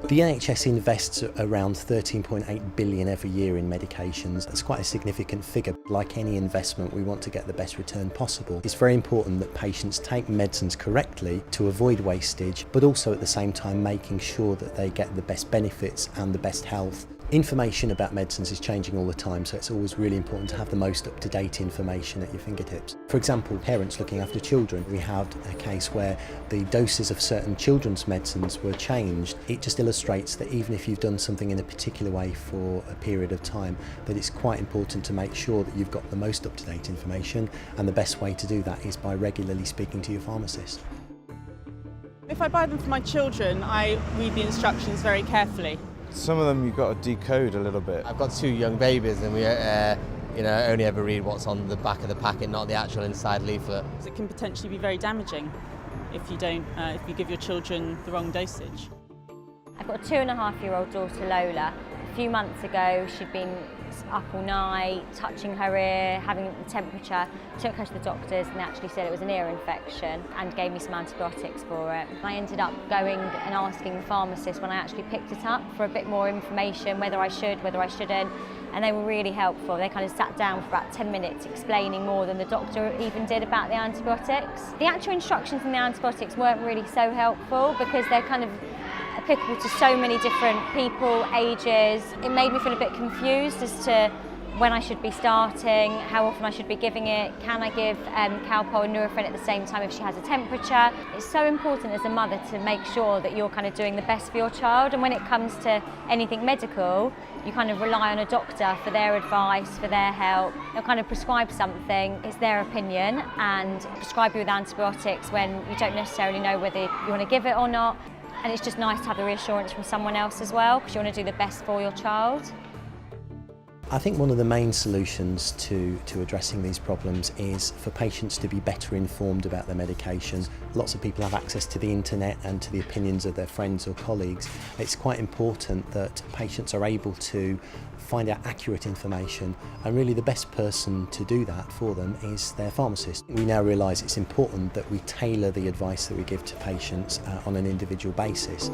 The NHS invests around 13.8 billion every year in medications. That's quite a significant figure. Like any investment, we want to get the best return possible. It's very important that patients take medicines correctly to avoid wastage, but also at the same time making sure that they get the best benefits and the best health. Information about medicines is changing all the time, so it's always really important to have the most up-to-date information at your fingertips. For example, parents looking after children. We had a case where the doses of certain children's medicines were changed. It just illustrates that even if you've done something in a particular way for a period of time, that it's quite important to make sure that you've got the most up-to-date information, and the best way to do that is by regularly speaking to your pharmacist. If I buy them for my children, I read the instructions very carefully. Some of them you've got to decode a little bit. I've got two young babies and we only ever read what's on the back of the packet, not the actual inside leaflet. It can potentially be very damaging if you give your children the wrong dosage. I've got a 2.5-year-old daughter, Lola. A few months ago, she'd been up all night, touching her ear, having the temperature. Took her to the doctors and they actually said it was an ear infection and gave me some antibiotics for it. I ended up going and asking the pharmacist when I actually picked it up for a bit more information, whether I should, whether I shouldn't, and they were really helpful. They kind of sat down for about 10 minutes explaining more than the doctor even did about the antibiotics. The actual instructions in the antibiotics weren't really so helpful because they're kind of applicable to so many different people, ages. It made me feel a bit confused as to when I should be starting, how often I should be giving it, can I give Calpol and Nurofen at the same time if she has a temperature. It's so important as a mother to make sure that you're kind of doing the best for your child, and when it comes to anything medical, you kind of rely on a doctor for their advice, for their help. They'll kind of prescribe something, it's their opinion, and prescribe you with antibiotics when you don't necessarily know whether you want to give it or not. And it's just nice to have the reassurance from someone else as well, because you want to do the best for your child. I think one of the main solutions to addressing these problems is for patients to be better informed about their medications. Lots of people have access to the internet and to the opinions of their friends or colleagues. It's quite important that patients are able to find out accurate information, and really the best person to do that for them is their pharmacist. We now realise it's important that we tailor the advice that we give to patients on an individual basis.